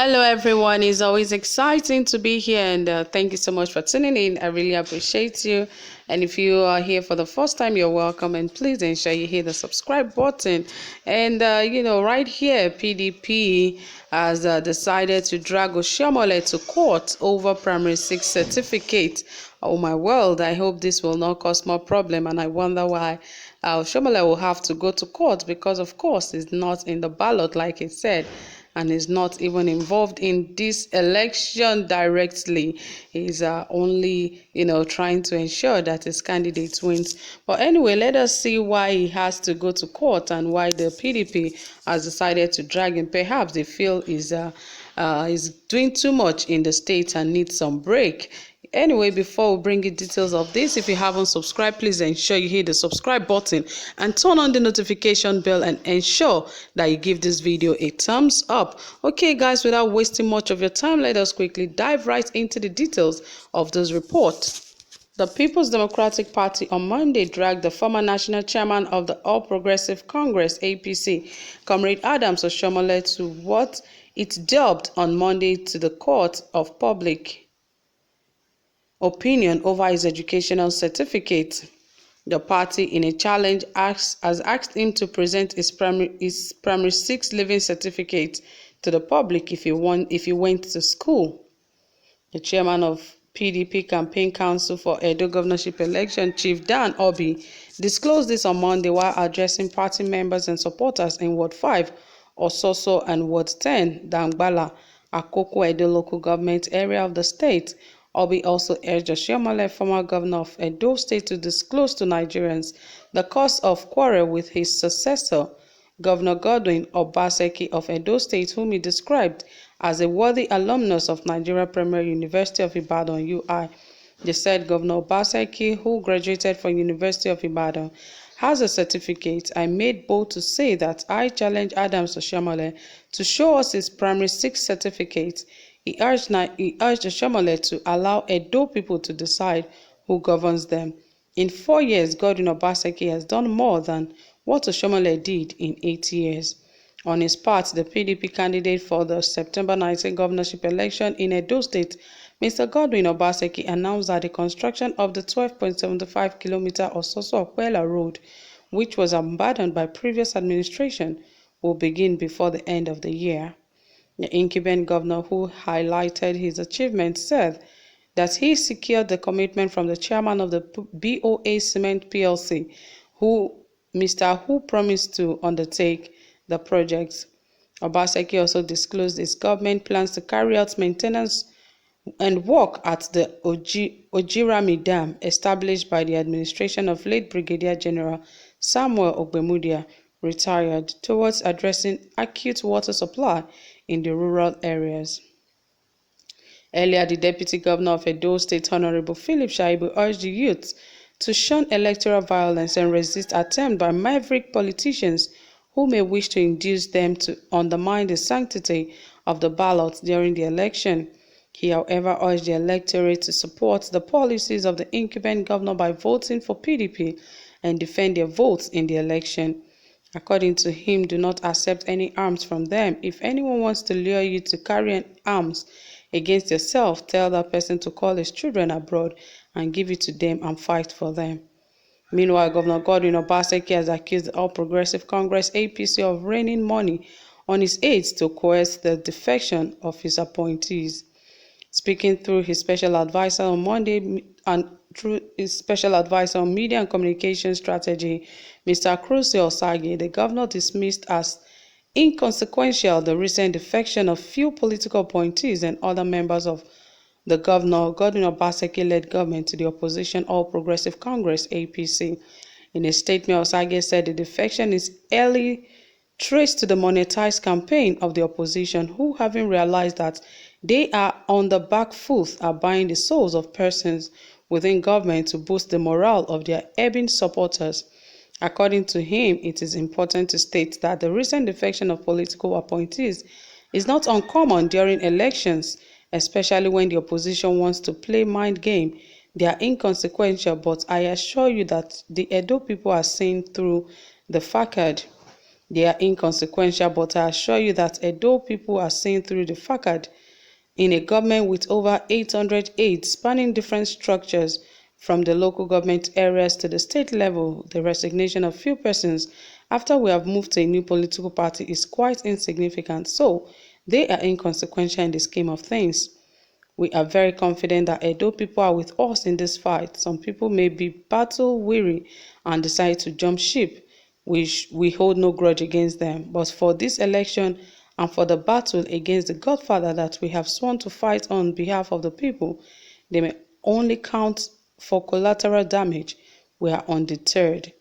Hello, everyone. It's always exciting to be here, and thank you so much for tuning in. I really appreciate you. And if you are here for the first time, you're welcome. And please ensure you hit the subscribe button. And right here, PDP has decided to drag Oshiomhole to court over Primary 6 certificate. Oh my world! I hope this will not cause more problem, and I wonder why. Oshiomhole will have to go to court because, of course, it's not in the ballot, like it said, and is not even involved in this election directly. He's only, trying to ensure that his candidate wins. But anyway, let us see why he has to go to court and why the PDP has decided to drag him. Perhaps they feel is doing too much in the state and needs some break. Anyway, before we bring you details of this, if you haven't subscribed, please ensure you hit the subscribe button and turn on the notification bell and ensure that you give this video a thumbs up. Okay, guys, without wasting much of your time, let us quickly dive right into the details of this report. The People's Democratic Party on Monday dragged the former national chairman of the All Progressive Congress, APC, Comrade Adams Oshiomhole, to what it dubbed on Monday to the Court of Public Opinion over his educational certificate. The party, in a challenge, has asked him to present his primary 6 living certificate to the public if he went to school. The chairman of PDP Campaign Council for Edo governorship election, Chief Dan Obi, disclosed this on Monday while addressing party members and supporters in Ward 5, Ososo, and Ward 10, Dangbala, Akoko Edo local government area of the state. Obi also urged Oshiomhole, former governor of Edo State, to disclose to Nigerians the cause of quarrel with his successor, Governor Godwin Obaseki of Edo State, whom he described as a worthy alumnus of Nigeria Premier University of Ibadan (UI). They said Governor Obaseki, who graduated from University of Ibadan, has a certificate. I made bold to say that I challenge Adams Oshiomhole to show us his primary 6 certificate. He urged Oshiomhole to allow Edo people to decide who governs them. In 4 years, Godwin Obaseki has done more than what Oshiomhole did in 8 years. On his part, the PDP candidate for the September 19 governorship election in Edo State, Mr. Godwin Obaseki, announced that the construction of the 12.75-kilometer Ososo-Okpela road, which was abandoned by previous administration, will begin before the end of the year. The incumbent governor, who highlighted his achievements, said that he secured the commitment from the chairman of the BOA Cement PLC, who promised to undertake the project. Obaseki also disclosed his government plans to carry out maintenance and work at the Ojirami Dam, established by the administration of late Brigadier General Samuel Ogbemudia, retired, towards addressing acute water supply in the rural areas. Earlier, the Deputy Governor of Edo State, Honorable Philip Shaibu, urged the youth to shun electoral violence and resist attempts by maverick politicians who may wish to induce them to undermine the sanctity of the ballot during the election. He, however, urged the electorate to support the policies of the incumbent governor by voting for PDP and defend their votes in the election. According to him, do not accept any arms from them. If anyone wants to lure you to carry arms against yourself, tell that person to call his children abroad and give it to them and fight for them. Meanwhile, Governor Godwin Obaseki has accused the All Progressive Congress (APC) of raining money on his aides to coerce the defection of his appointees. Speaking through his special advisor on Monday and through his special advisor on media and communication strategy, Mr. Krusi Osage, the governor dismissed as inconsequential the recent defection of few political appointees and other members of the Governor Godwin Obaseki-led government to the opposition All Progressive Congress (APC). In a statement, Osage said the defection is early traced to the monetized campaign of the opposition, who, having realized that they are on the back foot, are buying the souls of persons within government to boost the morale of their ebbing supporters. According to him, it is important to state that the recent defection of political appointees is not uncommon during elections, especially when the opposition wants to play mind game. They are inconsequential, but I assure you that the Edo people are seeing through the facade. They are inconsequential, but I assure you that Edo people are seeing through the facade. In a government with over 800 aides spanning different structures, from the local government areas to the state level, the resignation of few persons after we have moved to a new political party is quite insignificant. So, they are inconsequential in the scheme of things. We are very confident that Edo people are with us in this fight. Some people may be battle weary and decide to jump ship. We hold no grudge against them. But for this election and for the battle against the Godfather that we have sworn to fight on behalf of the people, they may only count for collateral damage. We are undeterred.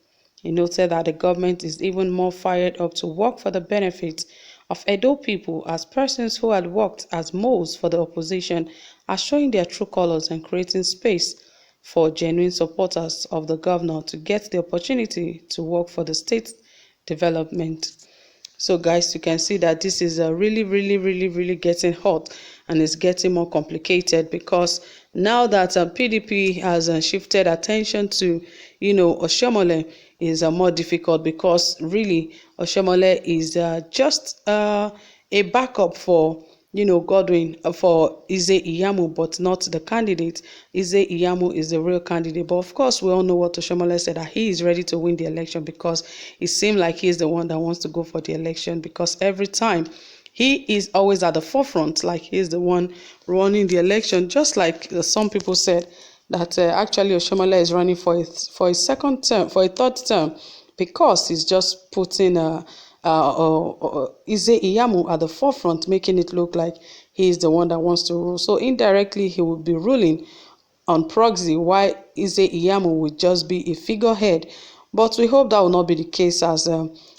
He noted that the government is even more fired up to work for the benefit of Edo people, as persons who had worked as moles for the opposition are showing their true colors and creating space for genuine supporters of the governor to get the opportunity to work for the state's development. So guys, you can see that this is really getting hot, and it's getting more complicated, because now that PDP has shifted attention to, Oshiomhole is more difficult, because really Oshiomhole is just a backup for Godwin, for Ize Iyamu, but not the candidate. Ize Iyamu is the real candidate. But of course, we all know what Oshiomhole said, that he is ready to win the election, because it seems like he is the one that wants to go for the election, because every time he is always at the forefront, like he is the one running the election, just like some people said that actually Oshiomhole is running for a second term, for a third term, because he's just putting Ize Iyamu at the forefront, making it look like he is the one that wants to rule. So indirectly, he will be ruling on proxy, while Ize Iyamu will just be a figurehead. But we hope that will not be the case, as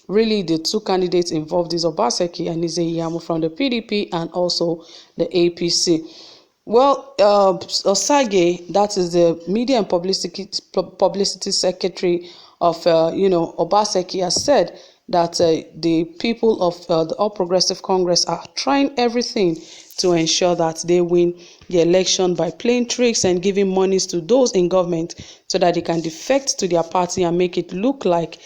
really the two candidates involved is Obaseki and Ize Iyamu from the PDP and also the APC. Well, Osage, that is the Media and Publicity Secretary of, Obaseki, has said that the people of the All Progressive Congress are trying everything to ensure that they win the election by playing tricks and giving monies to those in government, so that they can defect to their party and make it look like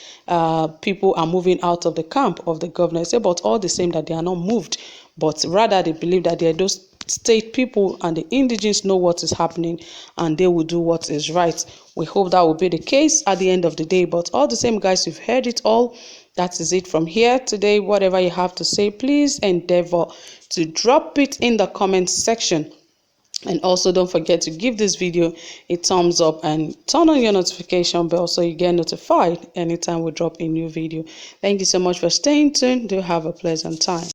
people are moving out of the camp of the governor. But all the same, that they are not moved, but rather they believe that they are those state people and the indigenes know what is happening, and they will do what is right. We hope that will be the case at the end of the day. But all the same, guys, you've heard it all. That is it from here today. Whatever you have to say, please endeavor to drop it in the comment section. And also don't forget to give this video a thumbs up and turn on your notification bell so you get notified anytime we drop a new video. Thank you so much for staying tuned. Do have a pleasant time.